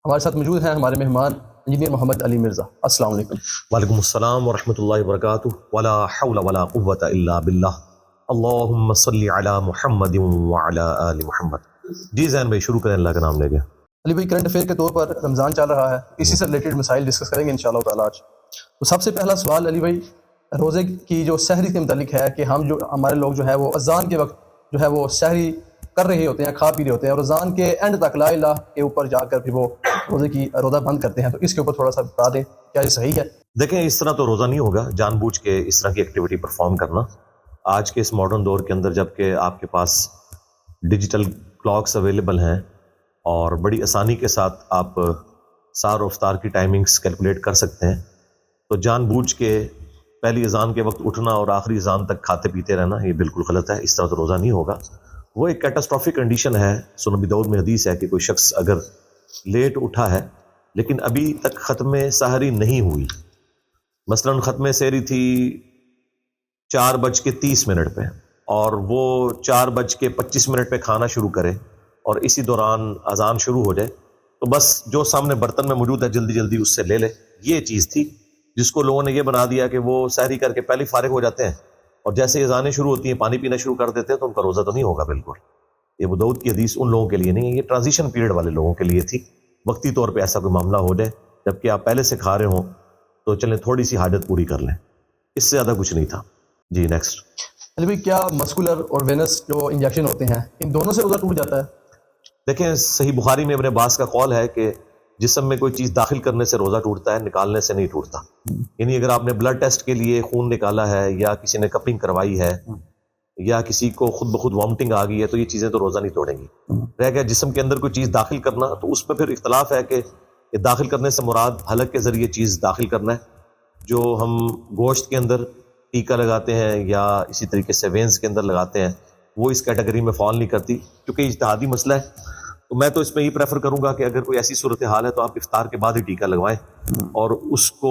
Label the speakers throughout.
Speaker 1: ہمارے ساتھ موجود ہیں ہمارے مہمان انجینئر محمد علی مرزا. السلام علیکم.
Speaker 2: وعلیکم السلام ورحمۃ اللہ وبرکاتہ. ولا حول ولا قوة الا باللہ. اللہم صلی علی محمد وعلی آل محمد. جی زین بھائی شروع کریں اللہ کا نام لے کے.
Speaker 1: علی بھائی کرنٹ افیئر کے طور پر رمضان چل رہا ہے، اسی سے ریلیٹڈ مسائل ڈسکس کریں گے انشاءاللہ تعالیٰ آج. تو سب سے پہلا سوال علی بھائی روزے کی جو سحری کے متعلق ہے کہ ہمارے لوگ جو ہے وہ اذان کے وقت جو ہے وہ سحری کر رہے ہوتے ہیں، کھا پی رہے ہوتے ہیں، اور اذان کے اینڈ تک لا الہ کے اوپر جا کر پھر وہ روزہ بند کرتے ہیں. تو اس کے اوپر تھوڑا سا بتا دیں کیا یہ صحیح ہے؟
Speaker 2: دیکھیں اس طرح تو روزہ نہیں ہوگا جان بوجھ کے اس طرح کی ایکٹیویٹی پرفارم کرنا. آج کے اس ماڈرن دور کے اندر جب کہ آپ کے پاس ڈیجیٹل کلاکس اویلیبل ہیں اور بڑی آسانی کے ساتھ آپ سحر و افطار کی ٹائمنگز کیلکولیٹ کر سکتے ہیں، تو جان بوجھ کے پہلی اذان کے وقت اٹھنا اور آخری اذان تک کھاتے پیتے رہنا یہ بالکل غلط ہے. اس طرح تو روزہ نہیں ہوگا. وہ ایک کیٹاسٹرافک کنڈیشن ہے. سنن ابی داؤد میں حدیث ہے کہ کوئی شخص اگر لیٹ اٹھا ہے لیکن ابھی تک ختم سحری نہیں ہوئی، مثلا ختم سحری تھی 4:30 پہ اور وہ 4:25 پہ کھانا شروع کرے اور اسی دوران اذان شروع ہو جائے، تو بس جو سامنے برتن میں موجود ہے جلدی جلدی اس سے لے لے. یہ چیز تھی جس کو لوگوں نے یہ بنا دیا کہ وہ سحری کر کے پہلے فارغ ہو جاتے ہیں اور جیسے اذانیں شروع ہوتی ہیں پانی پینا شروع کر دیتے ہیں، تو ان کا روزہ تو نہیں ہوگا بالکل. یہ ابو داؤد کی حدیث ان لوگوں کے لیے نہیں ہے، یہ ٹرانزیشن پیریڈ والے لوگوں کے لیے تھی. وقتی طور پہ ایسا کوئی معاملہ ہو جائے جبکہ آپ پہلے سے کھا رہے ہوں تو چلیں تھوڑی سی حاجت پوری کر لیں، اس سے زیادہ کچھ نہیں تھا. جی نیکسٹ.
Speaker 1: علی بھائی کیا مسکولر اور وینس جو انجیکشن ہوتے ہیں ان دونوں سے روزہ ٹوٹ جاتا ہے؟
Speaker 2: دیکھیں صحیح بخاری میں ابن عباس کا قول ہے کہ جسم میں کوئی چیز داخل کرنے سے روزہ ٹوٹتا ہے، نکالنے سے نہیں ٹوٹتا. یعنی اگر آپ نے بلڈ ٹیسٹ کے لیے خون نکالا ہے یا کسی نے کپنگ کروائی ہے یا کسی کو خود بخود وامٹنگ آ گئی ہے تو یہ چیزیں تو روزہ نہیں توڑیں گی. رہ گیا جسم کے اندر کوئی چیز داخل کرنا، تو اس پہ پھر اختلاف ہے کہ یہ داخل کرنے سے مراد حلق کے ذریعے چیز داخل کرنا ہے جو ہم گوشت کے اندر ٹیکا لگاتے ہیں یا اسی طریقے سے وینز کے اندر لگاتے ہیں، وہ اس کیٹیگری میں فال نہیں کرتی کیونکہ اجتہادی مسئلہ ہے. تو میں تو اس میں یہ پریفر کروں گا کہ اگر کوئی ایسی صورتحال ہے تو آپ افطار کے بعد ہی ٹیکا لگوائیں اور اس کو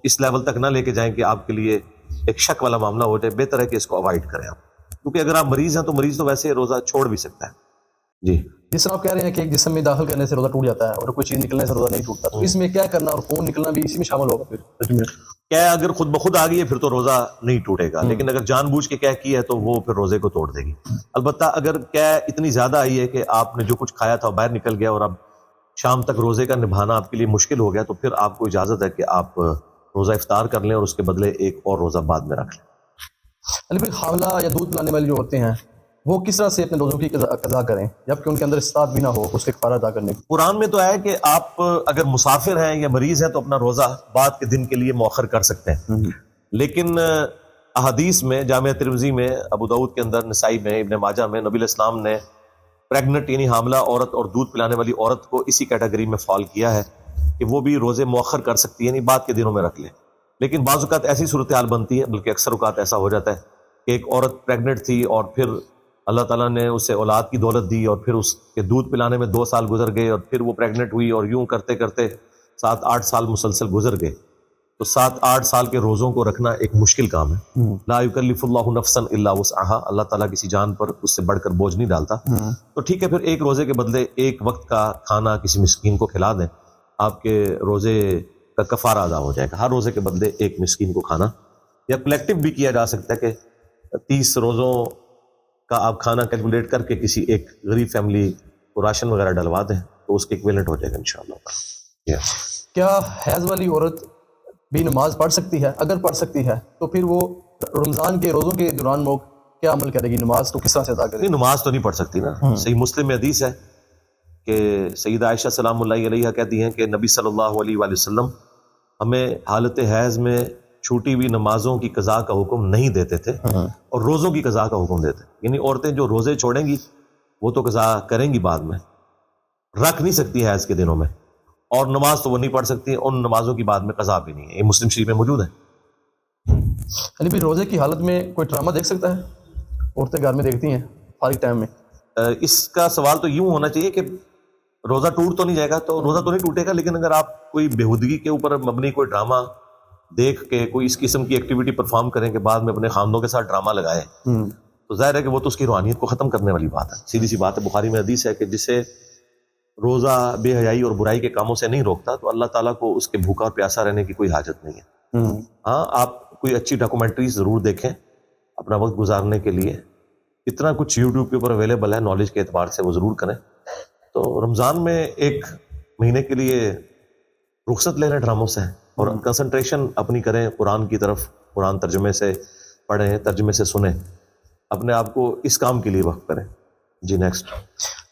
Speaker 2: اس لیول تک نہ لے کے جائیں کہ آپ کے لیے ایک شک والا معاملہ ہو جائے. بہتر ہے کہ اس کو اوائڈ کریں آپ، کیونکہ اگر آپ مریض ہیں تو مریض تو ویسے روزہ چھوڑ بھی سکتا ہے. جی
Speaker 1: جس طرح آپ کہہ رہے ہیں کہ ایک جسم میں داخل کرنے سے روزہ ٹوٹ جاتا ہے اور کوئی چیز نکلنے سے روزہ نہیں ٹوٹتا، تو اس میں کیا کرنا اور خون نکلنا بھی اسی میں شامل ہوگا پھر؟
Speaker 2: کیا اگر خود بخود آ گئی ہے پھر تو روزہ نہیں ٹوٹے گا، لیکن اگر جان بوجھ کے کیا کی ہے تو وہ پھر روزے کو توڑ دے گی. البتہ اگر کیا اتنی زیادہ آئی ہے کہ آپ نے جو کچھ کھایا تھا باہر نکل گیا اور اب شام تک روزے کا نبھانا آپ کے لیے مشکل ہو گیا، تو پھر آپ کو اجازت ہے کہ آپ روزہ افطار کر لیں اور اس کے بدلے ایک اور روزہ بعد میں رکھ لیں.
Speaker 1: علی بھائی حاملہ یا دودھ پلانے والے جو ہوتے ہیں وہ کس طرح سے اپنے روزوں کی قضا کریں جبکہ ان کے اندر استطاعت بھی نہ ہو اس کے کفارہ ادا کرنے کی؟
Speaker 2: قرآن میں تو ہے کہ آپ اگر مسافر ہیں یا مریض ہیں تو اپنا روزہ بعد کے دن کے لیے مؤخر کر سکتے ہیں، لیکن احادیث میں جامعہ ترمذی میں، ابو داؤد کے اندر، نسائی میں، ابن ماجہ میں نبی علیہ السلام نے پریگننٹ یعنی حاملہ عورت اور دودھ پلانے والی عورت کو اسی کیٹیگری میں فال کیا ہے کہ وہ بھی روزے مؤخر کر سکتی ہے، یعنی بعد کے دنوں میں رکھ لے. لیکن بعض اوقات ایسی صورتحال بنتی ہے، بلکہ اکثر اوقات ایسا ہو جاتا ہے کہ ایک عورت پریگننٹ تھی اور پھر اللہ تعالیٰ نے اسے اولاد کی دولت دی اور پھر اس کے دودھ پلانے میں 2 سال گزر گئے اور پھر وہ پریگننٹ ہوئی اور یوں کرتے کرتے 7-8 سال مسلسل گزر گئے. تو 7-8 سال کے روزوں کو رکھنا ایک مشکل کام ہے. لا یکلف اللہ نفسا الا وسعها، اللہ تعالیٰ کسی جان پر اس سے بڑھ کر بوجھ نہیں ڈالتا. تو ٹھیک ہے پھر ایک روزے کے بدلے ایک وقت کا کھانا کسی مسکین کو کھلا دیں، آپ کے روزے کا کفارہ ادا ہو جائے گا. ہر روزے کے بدلے ایک مسکین کو کھانا، یا کلیکٹیو بھی کیا جا سکتا ہے کہ 30 روزوں کا آپ کھانا کیلکولیٹ کر کے کسی ایک غریب فیملی کو راشن وغیرہ ڈلوا دیں تو اس کے ایکویلنٹ ہو جائے گا انشاءاللہ.
Speaker 1: کیا حیض والی عورت بھی نماز پڑھ سکتی ہے؟ اگر پڑھ سکتی ہے تو پھر وہ رمضان کے روزوں کے دوران وہ کیا عمل کرے گی؟ نماز تو کس طرح سے ادا کرے گی؟
Speaker 2: نماز تو نہیں پڑھ سکتی نا. صحیح مسلم میں حدیث ہے کہ سیدہ عائشہ سلام اللہ علیہا کہتی ہیں کہ نبی صلی اللہ علیہ وآلہ وسلم ہمیں حالت حیض میں چھوٹی ہوئی نمازوں کی قضا کا حکم نہیں دیتے تھے اور روزوں کی قضا کا حکم دیتے. یعنی عورتیں جو روزے چھوڑیں گی وہ تو قضا کریں گی، بعد میں رکھ نہیں سکتی حیض کے دنوں میں، اور نماز تو وہ نہیں پڑھ سکتی، ان نمازوں کی بعد میں قضا بھی نہیں ہے. یہ مسلم شریف میں موجود ہے.
Speaker 1: یعنی پھر روزے کی حالت میں کوئی ڈرامہ دیکھ سکتا ہے؟ عورتیں گھر میں دیکھتی ہیں فارغ ٹائم میں.
Speaker 2: اس کا سوال تو یوں ہونا چاہیے کہ روزہ ٹوٹ تو نہیں جائے گا، تو روزہ تو نہیں ٹوٹے گا، لیکن اگر آپ کوئی بےہودگی کے اوپر مبنی کوئی ڈرامہ دیکھ کے کوئی اس قسم کی ایکٹیویٹی پرفارم کریں کہ بعد میں اپنے خاندوں کے ساتھ ڈرامہ لگائیں تو ظاہر ہے کہ وہ تو اس کی روحانیت کو ختم کرنے والی بات ہے. سیدھی سی بات ہے. بخاری میں حدیث ہے کہ جسے روزہ بے حیائی اور برائی کے کاموں سے نہیں روکتا تو اللہ تعالیٰ کو اس کے بھوکا اور پیاسا رہنے کی کوئی حاجت نہیں ہے. ہاں آپ کوئی اچھی ڈاکومنٹری ضرور دیکھیں اپنا وقت گزارنے کے لیے. اتنا کچھ یوٹیوب کے اوپر اویلیبل ہے نالج کے اعتبار سے، وہ ضرور کریں. تو رمضان میں ایک مہینے کے لیے رخصت لے لیں ڈراموں سے اور کنسنٹریشن اپنی کریں قرآن کی طرف. قرآن ترجمے سے پڑھیں، ترجمے سے سنیں، اپنے آپ کو اس کام کے لیے وقف کریں. جی نیکسٹ.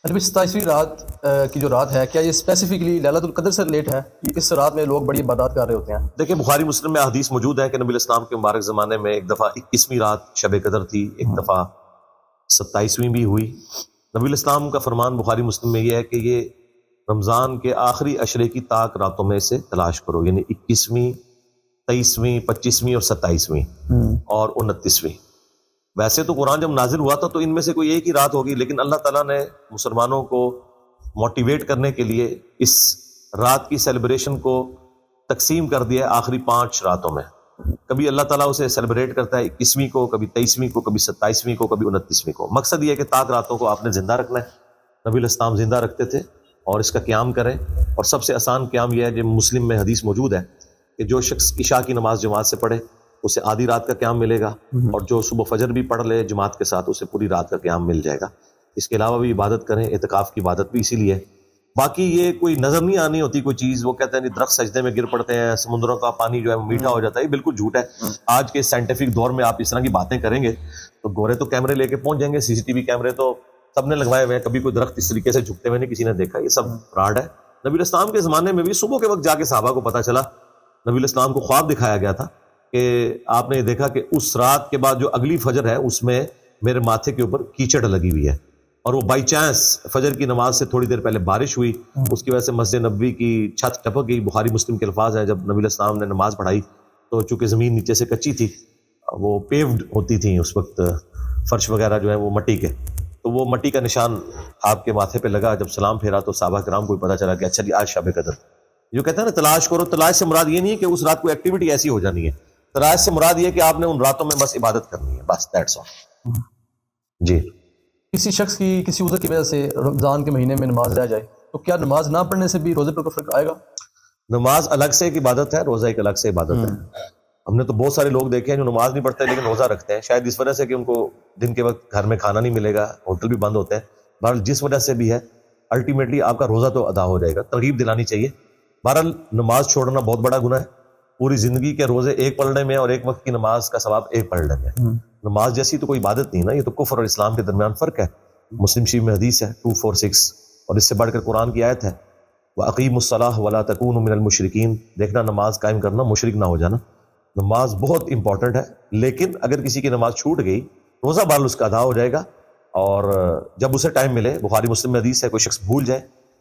Speaker 1: علی بھائی 27ویں رات کی جو رات ہے، کیا یہ اسپیسیفکلی لیلۃ القدر سے ریلیٹ ہے؟ اس رات میں لوگ بڑی عبادات کر رہے ہوتے ہیں.
Speaker 2: دیکھیں بخاری مسلم میں حدیث موجود ہے کہ نبی الاسلام کے مبارک زمانے میں ایک دفعہ 21ویں رات شب قدر تھی، ایک دفعہ 27ویں بھی ہوئی. نبی الاسلام کا فرمان بخاری مسلم میں یہ ہے کہ یہ رمضان کے آخری عشرے کی طاق راتوں میں سے تلاش کرو، یعنی 21ویں، 23ویں، 25ویں اور 27ویں اور 29ویں. ویسے تو قرآن جب نازل ہوا تھا تو ان میں سے کوئی ایک ہی رات ہوگی، لیکن اللہ تعالیٰ نے مسلمانوں کو موٹیویٹ کرنے کے لیے اس رات کی سیلیبریشن کو تقسیم کر دیا ہے آخری 5 راتوں میں. کبھی اللہ تعالیٰ اسے سیلیبریٹ کرتا ہے 21ویں کو، کبھی 23ویں کو، کبھی 27ویں کو، کبھی 29ویں کو. مقصد یہ ہے کہ طاق راتوں کو آپ نے زندہ رکھنا ہے. نبی الاسلام زندہ رکھتے تھے اور اس کا قیام کریں. اور سب سے آسان قیام یہ ہے، جو مسلم میں حدیث موجود ہے کہ جو شخص عشاء کی نماز جماعت سے پڑھے اسے آدھی رات کا قیام ملے گا، اور جو صبح فجر بھی پڑھ لے جماعت کے ساتھ اسے پوری رات کا قیام مل جائے گا. اس کے علاوہ بھی عبادت کریں. اعتکاف کی عبادت بھی اسی لیے. باقی یہ کوئی نظر نہیں آنی ہوتی کوئی چیز. وہ کہتے ہیں درخت سجدے میں گر پڑتے ہیں، سمندروں کا پانی جو ہے وہ میٹھا ہو جاتا ہے. یہ بالکل جھوٹ ہے. آج کے سائنٹیفک دور میں آپ اس طرح کی باتیں کریں گے تو گورے تو کیمرے لے کے پہنچ جائیں گے. CCTV کیمرے تو سب نے لگوائے ہوئے ہیں. کبھی کوئی درخت اس طریقے سے جھکتے ہوئے نہیں کسی نے دیکھا. یہ سب فراڈ ہے. نبی الاسلام کے زمانے میں بھی صبح کے وقت جا کے صحابہ کو پتہ چلا، نبی الاسلام کو خواب دکھایا گیا تھا کہ آپ نے یہ دیکھا کہ اس رات کے بعد جو اگلی فجر ہے اس میں میرے ماتھے کے اوپر کیچڑ لگی ہوئی ہے. اور وہ بائی چانس فجر کی نماز سے تھوڑی دیر پہلے بارش ہوئی، اس کی وجہ سے مسجد نبوی کی چھت ٹپک گئی. بخاری مسلم کے الفاظ ہیں، جب نبی الاسلام نے نماز پڑھائی تو چونکہ زمین نیچے سے کچی تھی، وہ پیوڈ ہوتی تھیں اس وقت فرش وغیرہ جو ہے وہ مٹی کے، تو وہ مٹی کا نشان آپ کے ماتھے پہ لگا. جب سلام پھیرا تو صحابہ کرام کو پتہ چلا کہ اچھا جی آج شب قدر. جو کہتے ہیں نا تلاش کرو، تلاش سے مراد یہ نہیں ہے کہ اس رات کو ایکٹیویٹی ایسی ہو جانی ہے. تلاش سے مراد یہ کہ آپ نے ان راتوں میں بس عبادت کرنی ہے، بس دیٹس آل. جی.
Speaker 1: کسی شخص کی کسی عذر کی وجہ سے رمضان کے مہینے میں نماز رہ جائے تو کیا نماز نہ پڑھنے سے بھی روزے پر کوئی فرق آئے گا؟
Speaker 2: نماز الگ سے ایک عبادت ہے، روزہ ایک الگ سے عبادت ہے. ہم نے تو بہت سارے لوگ دیکھے ہیں جو نماز نہیں پڑھتے لیکن روزہ رکھتے ہیں، شاید اس وجہ سے کہ ان کو دن کے وقت گھر میں کھانا نہیں ملے گا، ہوٹل بھی بند ہوتے ہیں. بہرحال جس وجہ سے بھی ہے الٹیمیٹلی آپ کا روزہ تو ادا ہو جائے گا. ترغیب دلانی چاہیے. بہرحال نماز چھوڑنا بہت بڑا گناہ ہے. پوری زندگی کے روزے ایک پڑھنے میں اور ایک وقت کی نماز کا ثواب ایک پڑھنے میں. نماز جیسی تو کوئی عبادت نہیں نا، یہ تو کفر اور اسلام کے درمیان فرق ہے. مسلم شریف میں حدیث ہے 246 اور اس سے بڑھ کر قرآن کی آیت ہے وَأَقِيمُوا الصَّلَاةَ وَلَا تَكُونُوا مِنَ الْمُشْرِكِينَ. دیکھنا نماز قائم کرنا، مشرک نہ ہو جانا. نماز بہت امپورٹنٹ ہے، لیکن اگر کسی کی نماز چھوٹ گئی روزہ بال اس کا ادا ہو جائے گا. اور جب اسے ٹائم ملے، بخاری مسلم میں حدیث ہے، کوئی شخص بھول جائے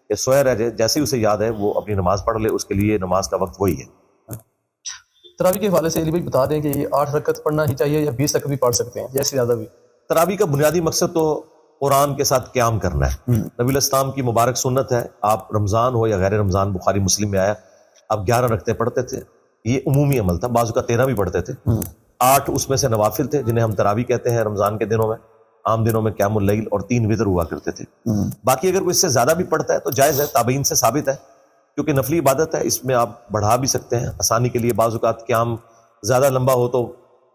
Speaker 2: یا سویا رہ جائے، جیسے ہی اسے یاد ہے وہ اپنی نماز پڑھ لے، اس کے لیے نماز کا وقت وہی ہے.
Speaker 1: تراویح کے حوالے سے علی بھائی بتا دیں کہ یہ 8 رکعت پڑھنا ہی چاہیے یا 20 رکعت بھی پڑھ سکتے ہیں یا اس سے زیادہ بھی؟
Speaker 2: تراویح کا بنیادی مقصد تو قرآن کے ساتھ قیام کرنا ہے. نبی الاسلام کی مبارک سنت ہے، آپ رمضان ہو یا غیر رمضان، بخاری مسلم میں آیا آپ 11 رکعتیں پڑھتے تھے. یہ عمومی عمل تھا. بعض کا 13 بھی پڑھتے تھے. 8 اس میں سے نوافل تھے جنہیں ہم تراویح کہتے ہیں رمضان کے دنوں میں. عام دنوں میں قیام اللیل اور 3 وتر ہوا کرتے تھے. باقی اگر کوئی اس سے زیادہ بھی پڑھتا ہے تو جائز ہے، تابعین سے ثابت ہے، کیونکہ نفلی عبادت ہے. اس میں آپ بڑھا بھی سکتے ہیں آسانی کے لیے. بعض اوقات قیام زیادہ لمبا ہو تو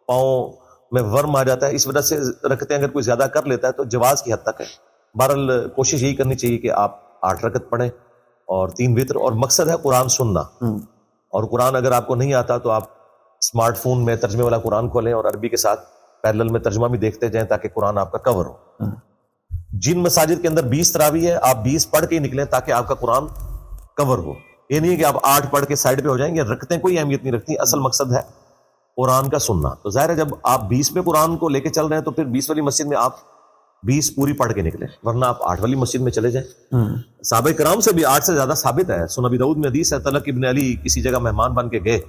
Speaker 2: پاؤں میں ورم آ جاتا ہے، اس وجہ سے رکعتیں اگر کوئی زیادہ کر لیتا ہے تو جواز کی حد تک ہے. بہرحال کوشش یہی کرنی چاہیے کہ آپ 8 رکعت پڑھیں اور 3 وتر. اور مقصد ہے قرآن سننا. اور قرآن اگر آپ کو نہیں آتا تو آپ اسمارٹ فون میں ترجمے والا قرآن کھولیں اور عربی کے ساتھ پیرلل میں ترجمہ بھی دیکھتے جائیں تاکہ قرآن آپ کا کور ہو. جن مساجد کے اندر 20 تراویح ہے آپ 20 پڑھ کے ہی نکلیں تاکہ آپ کا قرآن کور ہو. یہ نہیں ہے کہ آپ 8 پڑھ کے سائڈ پہ ہو جائیں گے. رکھتے کوئی اہمیت نہیں رکھتی. اصل مقصد ہے قرآن کا سننا. تو ظاہر ہے جب آپ 20 میں قرآن کو لے کے چل رہے ہیں تو پھر 20 والی مسجد میں آپ 20 پوری پڑھ کے نکلیں، ورنہ آپ 8 والی مسجد میں چلے جائیں. صحابہ کرام سے بھی 8 سے زیادہ ثابت ہے. سنن ابی داؤد میں حدیث ہے، طلق ابن علی کسی جگہ مہمان بن کے گئے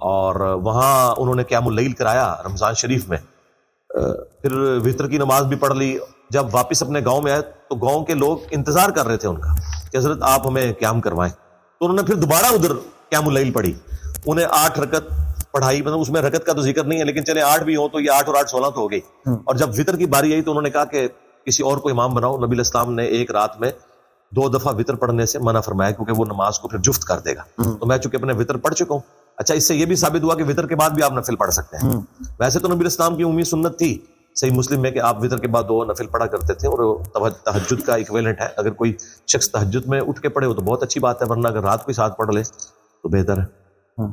Speaker 2: اور وہاں انہوں نے قیام اللیل کرایا رمضان شریف میں. پھر وتر کی نماز بھی پڑھ لی. جب واپس اپنے گاؤں میں آئے تو گاؤں کے لوگ انتظار کر رہے تھے ان کا کہ حضرت آپ ہمیں قیام کروائیں. تو انہوں نے پھر دوبارہ ادھر قیام اللیل پڑھی. انہیں 8 رکعت پڑھائی. مطلب اس میں رکعت کا تو ذکر نہیں ہے لیکن چلے 8 بھی ہوں تو یہ 8 اور 8 16 تو ہو گئی. اور جب وتر کی باری آئی تو انہوں نے کہا کہ کسی اور کو امام بناؤ. نبی الاسلام نے ایک رات میں 2 دفعہ وطر پڑھنے سے منع فرمایا کیونکہ وہ نماز کو پھر جفت کر دے گا. تو میں چونکہ اپنے وطر پڑھ چکا ہوں. اچھا اس سے یہ بھی ثابت ہوا کہ وطر کے بعد بھی آپ نفل پڑھ سکتے ہیں. ویسے تو نبی اسلام کی عمومی سنت تھی صحیح مسلم میں کہ آپ وطر کے بعد 2 نفل پڑھا کرتے تھے اور تہجد کا ایکویلنٹ ہے. اگر کوئی شخص تہجد میں اٹھ کے پڑھے ہو تو بہت اچھی بات ہے, ورنہ اگر رات کو ہی ساتھ پڑھ لے تو بہتر ہے.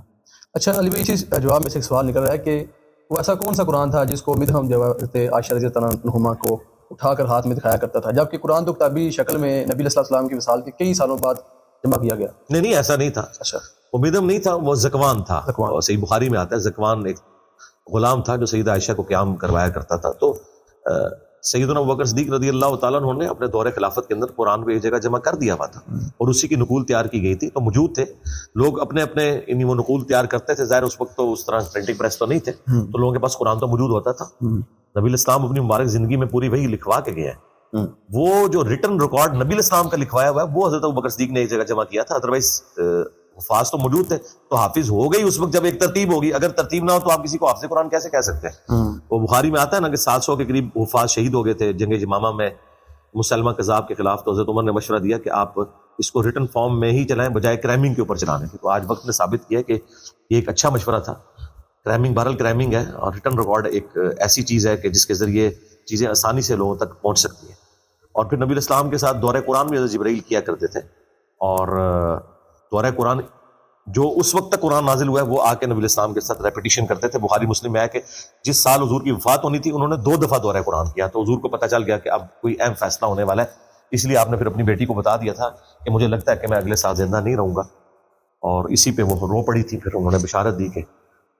Speaker 1: اچھا علی بھائی اسی جواب میں سے ایک سوال نکل رہا ہے کہ وہ ایسا کون سا قرآن تھا جس کو مدحم جو ہے عائشہ رضی اللہ عنہا کو اٹھا کر ہاتھ میں دکھایا کرتا تھا, جبکہ قرآن تو کتابی شکل میں نبی علیہ السلام کی وصال کے کئی سالوں بعد جمع کیا گیا؟
Speaker 2: نہیں ایسا نہیں تھا.
Speaker 1: اچھا
Speaker 2: وہ مدحم نہیں تھا, وہ زکوان تھا. صحیح بخاری میں آتا ہے زکوان ایک غلام تھا جو سیدہ عائشہ کو قیام کروایا کرتا تھا. تو سیدنا ابوبکر صدیق رضی اللہ تعالیٰ عنہ نے اپنے دور خلافت کے اندر قرآن کو ایک جگہ جمع کر دیا ہوا تھا اور اسی کی نقول تیار کی گئی تھی. تو موجود تھے لوگ اپنے اپنے وہ نقول تیار کرتے تھے. ظاہر اس وقت تو اس طرح پرنٹنگ پریس تو نہیں تھے, تو لوگوں کے پاس قرآن تو موجود ہوتا تھا. نبی الاسلام اپنی مبارک زندگی میں پوری وہی لکھوا کے گئے ہیں. وہ جو ریٹن ریکارڈ نبی الاسلام کا لکھوایا ہوا ہے وہ حضرت ابوبکر صدیق نے ایک جگہ جمع کیا تھا. ادروائز حفاظ تو موجود تھے, تو حافظ ہو گئی اس وقت جب ایک ترتیب ہوگی. اگر ترتیب نہ ہو تو آپ کسی کو حافظ قرآن کیسے کہہ سکتے ہیں؟ وہ بخاری میں آتا ہے نا کہ 700 کے قریب حفاظ شہید ہو گئے تھے جنگ یمامہ میں مسلمہ کذاب کے خلاف. تو حضرت عمر نے مشورہ دیا کہ آپ اس کو ریٹن فارم میں ہی چلائیں بجائے کرائمنگ کے اوپر چلانے کے. تو آج وقت نے ثابت کیا کہ یہ ایک اچھا مشورہ تھا. کرائمنگ بہرحال کرائمنگ ہے, اور ریٹن ریکارڈ ایک ایسی چیز ہے کہ جس کے ذریعے چیزیں آسانی سے لوگوں تک پہنچ سکتی ہیں. اور پھر نبی الاسلام کے ساتھ دورہ قرآن بھی حضرت جبرائیل کیا کرتے تھے, اور دورہ قرآن جو اس وقت تک قرآن نازل ہوا ہے وہ آ کے نبی الاسلام کے ساتھ ریپیٹیشن کرتے تھے. بخاری مسلم میں ہے کہ جس سال حضور کی وفات ہونی تھی انہوں نے 2 دفعہ دورہ قرآن کیا. تو حضور کو پتہ چل گیا کہ اب کوئی اہم فیصلہ ہونے والا ہے, اس لیے آپ نے پھر اپنی بیٹی کو بتا دیا تھا کہ مجھے لگتا ہے کہ میں اگلے سال زندہ نہیں رہوں گا. اور اسی پہ وہ رو پڑی تھی. پھر انہوں نے بشارت دی کہ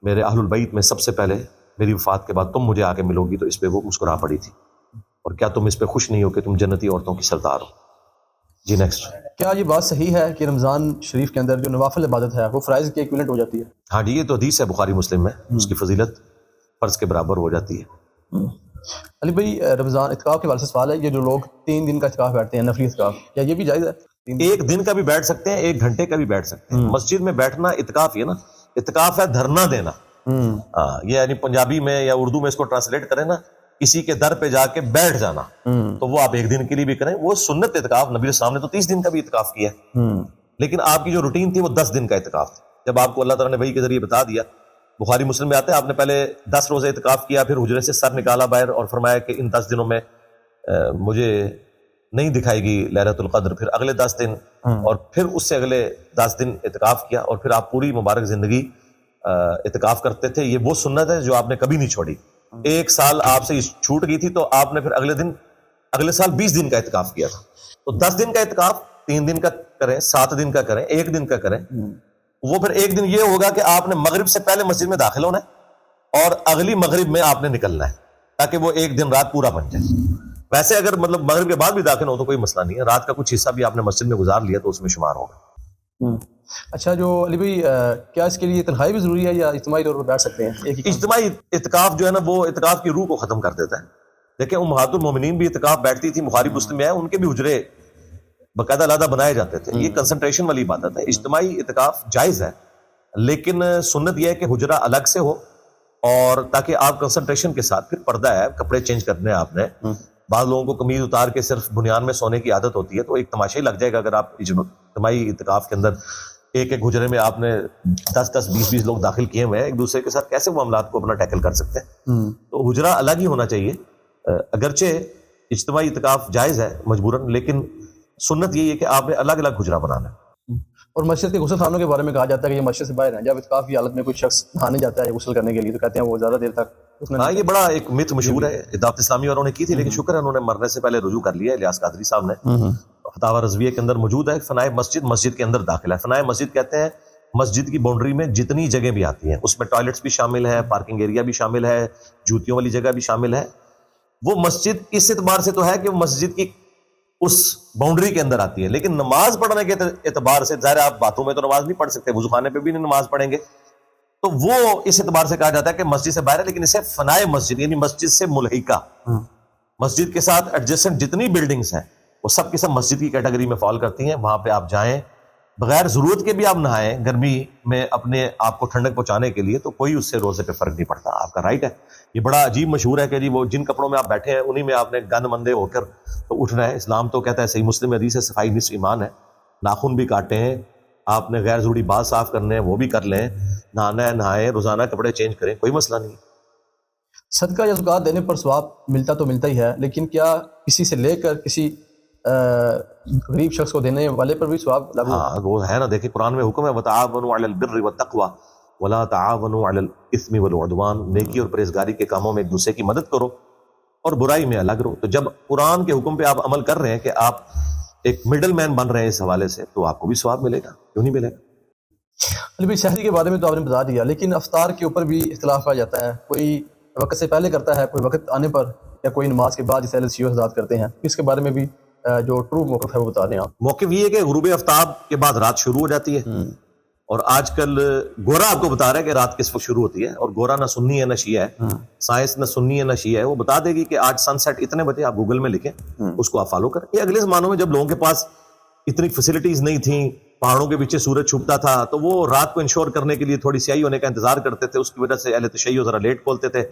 Speaker 2: میرے اہل البیت میں سب سے پہلے میری وفات کے بعد تم مجھے آ کے ملو گی. تو اس پہ وہ مسکرا پڑی تھی. اور کیا تم اس پہ خوش نہیں ہو کہ تم جنتی عورتوں کی سردار ہو؟ جی نیکسٹ.
Speaker 1: کیا یہ بات صحیح ہے کہ رمضان شریف کے اندر جو نوافل عبادت ہے وہ فرائض کے ایکویلنٹ ہو جاتی ہے؟
Speaker 2: ہاں جی, یہ تو حدیث ہے بخاری مسلم میں, اس کی فضیلت فرض کے برابر ہو جاتی ہے.
Speaker 1: علی بھائی رمضان اعتکاف کے حوالے سے سوال ہے, یہ جو لوگ 3 دن کا اعتکاف بیٹھتے ہیں نفلی اعتکاف, کیا یہ بھی جائز ہے؟
Speaker 2: 1 دن کا بھی بیٹھ سکتے ہیں, 1 گھنٹے کا بھی بیٹھ سکتے ہیں. مسجد میں بیٹھنا اعتکاف ہے نا, اعتکاف ہے دھرنا دینا. یہ یعنی پنجابی میں یا اردو میں اس کو ٹرانسلیٹ کریں نا, کسی کے در پہ جا کے بیٹھ جانا, تو وہ آپ 1 دن کے لیے بھی کریں. وہ سنت اعتکاف. نبی الاسلام نے تو 30 دن کا بھی اعتکاف کیا ہے, لیکن آپ کی جو روٹین تھی وہ 10 دن کا اعتکاف تھا. جب آپ کو اللہ تعالیٰ نے وحی کے ذریعے بتا دیا, بخاری مسلم میں آتا ہے آپ نے پہلے 10 روزے اعتکاف کیا, پھر حجرے سے سر نکالا باہر اور فرمایا کہ ان 10 دنوں میں مجھے نہیں دکھائے گی لیلۃ القدر. پھر اگلے 10 دن اور پھر اس سے اگلے 10 دن اعتکاف کیا, اور پھر آپ پوری مبارک زندگی اعتکاف کرتے تھے. یہ وہ سنت ہے جو آپ نے کبھی نہیں چھوڑی. 1 سال آپ سے چھوٹ گئی تھی تو آپ نے پھر اگلے سال 20 دن کا اعتکاف کیا تھا. تو 10 دن کا اعتکاف 3 دن کا کریں, 7 دن کا کریں, 1 دن کا کریں. وہ پھر 1 دن یہ ہوگا کہ آپ نے مغرب سے پہلے مسجد میں داخل ہونا ہے اور اگلی مغرب میں آپ نے نکلنا ہے, تاکہ وہ 1 دن رات پورا بن جائے. ویسے اگر مطلب مغرب کے بعد بھی داخل ہو تو کوئی مسئلہ نہیں ہے, رات کا کچھ حصہ بھی آپ نے مسجد میں گزار لیا تو اس میں شمار ہوگا.
Speaker 1: اچھا جو علی بھائی کیا اس کے لیے تنہائی بھی ضروری ہے یا اجتماعی طور پر بیٹھ سکتے ہیں؟
Speaker 2: اجتماعی اعتکاف جو ہے نا وہ اعتکاف کی روح کو ختم کر دیتا ہے. دیکھیں امہات المومنین بھی اعتکاف بیٹھتی تھی, بخاری مسلم میں ہے, ان کے بھی حجرے باقاعدہ علیحدہ بنائے جاتے تھے. یہ کنسنٹریشن والی عبادت ہے. اجتماعی اعتکاف جائز ہے, لیکن سنت یہ ہے کہ حجرہ الگ سے ہو, اور تاکہ آپ کنسنٹریشن کے ساتھ, پھر پردہ ہے, کپڑے چینج کرنے آپ نے. بعض لوگوں کو قمیض اتار کے صرف بنیان میں سونے کی عادت ہوتی ہے, تو ایک تماشا ہی لگ جائے گا اگر آپ اجتماعی اعتکاف کے اندر ایک حجرے میں آپ نے 10 20 لوگ داخل کیے ہوئے ہیں, ایک دوسرے کے ساتھ کیسے وہ معاملات کو اپنا ٹیکل کر سکتے ہیں؟ تو حجرہ الگ ہی ہونا چاہیے. اگرچہ اجتماعی اعتکاف جائز ہے مجبوراً, لیکن سنت یہی ہے کہ آپ نے الگ الگ حجرہ بنانا ہے.
Speaker 1: اور مسجد کے غسل خانوں کے بارے میں کہا جاتا ہے کہ یہ مسجد سے باہر ہیں. جب اعتکاف کی حالت میں کوئی شخص نہانے جاتا ہے غسل کرنے کے لیے تو کہتے ہیں وہ زیادہ دیر تک.
Speaker 2: ہاں یہ بڑا ایک مت مشہور ہے, دعوت اسلامی والوں نے کی تھی, لیکن شکر ہے انہوں نے مرنے سے پہلے رجوع کر لیا ہے. الیاس قادری صاحب نے فتاوی رضویہ کے اندر موجود ہے. فنائے مسجد کے اندر داخل ہے. فنائے مسجد کہتے ہیں مسجد کی باؤنڈری میں جتنی جگہ بھی آتی ہیں, اس میں ٹوائلٹس بھی شامل ہے, پارکنگ ایریا بھی شامل ہے, جوتیوں والی جگہ بھی شامل ہے. وہ مسجد اس اعتبار سے تو ہے کہ وہ مسجد کی اس باؤنڈری کے اندر آتی ہے, لیکن نماز پڑھنے کے اعتبار سے ظاہر آپ باتوں میں تو نماز نہیں پڑھ سکتے, وضو خانے پہ بھی نہیں نماز پڑھیں گے, تو وہ اس اعتبار سے کہا جاتا ہے کہ مسجد سے باہر ہے. لیکن اسے فنائے مسجد یعنی مسجد سے ملحقہ, مسجد کے ساتھ ایڈجسٹنٹ جتنی بلڈنگز ہیں وہ سب کی سب مسجد کی کیٹیگری میں فال کرتی ہیں. وہاں پہ آپ جائیں بغیر ضرورت کے بھی آپ نہائیں گرمی میں اپنے آپ کو ٹھنڈک پہنچانے کے لیے، تو کوئی اس سے روزے پہ فرق نہیں پڑتا، آپ کا رائٹ ہے۔ یہ بڑا عجیب مشہور ہے کہ جی وہ جن کپڑوں میں آپ بیٹھے ہیں انہی میں آپ نے گند مندے ہو کر تو اٹھنا ہے۔ اسلام تو کہتا ہے، صحیح مسلم میں حدیث ہے، صفائی نصف ایمان ہے، ناخن بھی کاٹے ہیں، آپ نے غیر ضروری بال صاف کرنے ہیں وہ بھی کر لیں، نہانا ہے نہائیں، روزانہ کپڑے چینج کریں، کوئی مسئلہ نہیں۔
Speaker 1: صدقہ یا زکوٰۃ دینے پر ثواب ملتا تو ملتا ہی ہے، لیکن کیا کسی سے لے کر کسی غریب شخص کو دینے والے پر بھی ثواب لاگو ہے؟
Speaker 2: ہاں وہ ہے نا، دیکھیں قرآن میں حکم ہے وتعاونوا علی البر والتقوی ولا تعاونوا علی الاثم والعدوان، نیکی اور پرہیزگاری کے کاموں میں ایک دوسرے کی مدد کرو اور برائی میں الگ رہو۔ تو جب قرآن کے حکم پہ آپ عمل کر رہے ہیں کہ آپ ایک مڈل مین بن رہے ہیں اس حوالے سے، تو آپ کو بھی ثواب ملے گا، کیوں نہیں ملے گا؟
Speaker 1: علی بھائی سحری کے بارے میں تو آپ نے بتا دیا، لیکن افطار کے اوپر بھی اختلاف آ جاتا ہے، کوئی وقت سے پہلے کرتا ہے، کوئی وقت آنے پر، یا کوئی نماز کے بعد جسے اہل شیعہ حضرات کرتے ہیں۔ اس کے بارے میں بھی جو ٹرو موقف ہے وہ بتا دیں آپ۔
Speaker 2: موقف یہ ہے کہ غروب آفتاب کے بعد رات شروع ہو جاتی ہے، اور آج کل گورا آپ کو بتا رہا ہے کہ رات کس وقت شروع ہوتی ہے، اور گورا نہ سنی ہے نہ شیعہ ہے، سائنس نہ سنی ہے نہ شیعہ ہے، وہ بتا دے گی کہ آج سن سیٹ اتنے بجے، آپ گوگل میں لکھیں، اس کو آپ فالو کریں۔ یہ اگلے زمانوں میں جب لوگوں کے پاس اتنی فیسلٹیز نہیں تھیں، پہاڑوں کے پیچھے سورج چھپتا تھا، تو وہ رات کو انشور کرنے کے لیے تھوڑی سیاہی ہونے کا انتظار کرتے تھے، اس کی وجہ سے اہل تشیع ذرا لیٹ کھولتے تھے۔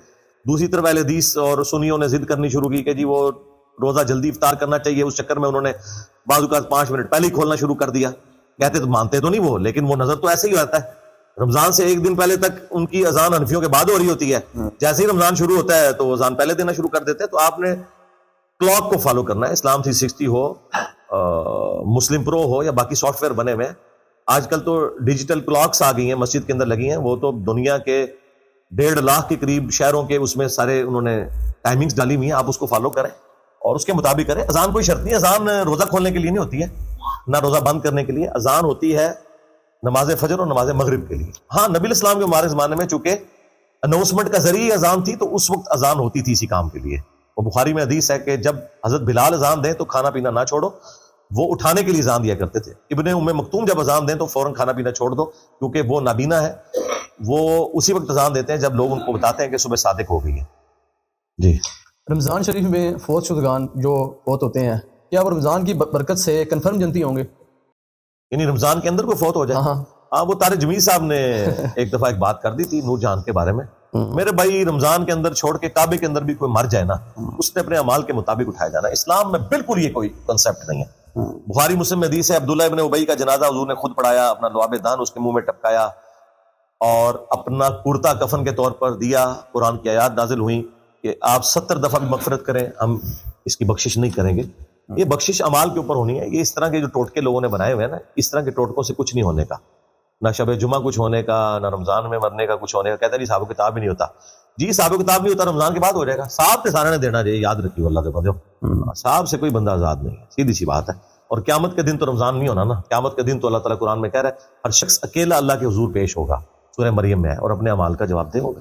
Speaker 2: دوسری طرف اہل حدیث اور سنیوں نے ضد کرنی شروع کی کہ جی وہ روزہ جلدی افطار کرنا چاہیے، اس چکر میں انہوں نے بعض اوقات 5 منٹ پہلے ہی کھولنا شروع کر دیا۔ کہتے تو مانتے تو نہیں وہ، لیکن وہ نظر تو ایسے ہی ہوتا ہے۔ رمضان سے ایک دن پہلے تک ان کی اذان حنفیوں کے بعد ہو رہی ہوتی ہے، جیسے ہی رمضان شروع ہوتا ہے تو وہ اذان پہلے دینا شروع کر دیتے ہیں۔ تو آپ نے کلاک کو فالو کرنا ہے، اسلام 360 ہو، مسلم پرو ہو، یا باقی سافٹ ویئر بنے ہوئے ہیں۔ آج کل تو ڈیجیٹل کلاکس آ گئی ہیں، مسجد کے اندر لگی ہیں، وہ تو دنیا کے 1.5 لاکھ کے قریب شہروں کے اس میں سارے انہوں نے ٹائمنگز ڈالی ہوئی ہیں، آپ اس کو فالو کریں اور اس کے مطابق کریں۔ اذان کوئی شرط نہیں، اذان روزہ کھولنے کے لیے نہیں ہوتی ہے، نہ روزہ بند کرنے کے لیے، اذان ہوتی ہے نماز فجر اور نماز مغرب کے لیے۔ ہاں نبی الاسلام کے ہمارے زمانے میں چونکہ اناؤنسمنٹ کا ذریعہ اذان تھی، تو اس وقت اذان ہوتی تھی اسی کام کے لیے۔ وہ بخاری میں حدیث ہے کہ جب حضرت بلال اذان دیں تو کھانا پینا نہ چھوڑو، وہ اٹھانے کے لیے اذان دیا کرتے تھے۔ ابن ام مکتوم جب اذان دیں تو فوراً کھانا پینا چھوڑ دو، کیونکہ وہ نابینا ہے، وہ اسی وقت اذان دیتے ہیں جب لوگ ان کو بتاتے ہیں کہ صبح صادق ہو گئی ہے۔ جی
Speaker 1: رمضان شریف میں فوت شدگان جو فوت ہوتے ہیں، کیا وہ رمضان کی برکت سے کنفرم جنتی ہوں گے؟
Speaker 2: یعنی رمضان کے اندر کوئی فوت ہو جائے؟
Speaker 1: ہاں
Speaker 2: ہاں وہ طارق جمیل صاحب نے ایک دفعہ ایک بات کر دی تھی نور جہان کے بارے میں۔ میرے بھائی رمضان کے اندر چھوڑ کے کعبے کے اندر بھی کوئی مر جائے نا، اس نے اپنے اعمال کے مطابق اٹھایا جانا۔ اسلام میں بالکل یہ کوئی کنسپٹ نہیں ہے۔ بخاری مسلم میں حدیث ہے، عبداللہ ابن ابی کا جنازہ حضور نے خود پڑھایا، اپنا لعاب دان اس کے منہ میں ٹپکایا اور اپنا کرتا کفن کے طور پر دیا۔ قرآن کی آیات نازل ہوئی کہ آپ 70 دفعہ بھی مغفرت کریں، ہم اس کی بخشش نہیں کریں گے۔ یہ بخشش اعمال کے اوپر ہونی ہے۔ یہ اس طرح کے جو ٹوٹکے لوگوں نے بنائے ہوئے ہیں نا، اس طرح کے ٹوٹکوں سے کچھ نہیں ہونے کا، نہ شب جمعہ کچھ ہونے کا، نہ رمضان میں مرنے کا کچھ ہونے کا۔ کہتے ہیں صاحب کتاب ہی نہیں ہوتا، جی صاحب کتاب نہیں ہوتا، رمضان کے بعد ہو جائے گا۔ صاحب کے سارے نے دینا چاہیے، یاد رکھیے اللہ کے بندو، صاحب سے کوئی بندہ آزاد نہیں ہے، سیدھی سی بات ہے۔ اور قیامت کے دن تو رمضان نہیں ہونا نا، قیامت کے دن تو اللہ تعالیٰ قرآن میں کہہ رہا ہے ہر شخص اکیلا اللہ کے حضور پیش ہوگا، سورہ مریم میں ہے، اور اپنے اعمال کا جواب دے ہوگا۔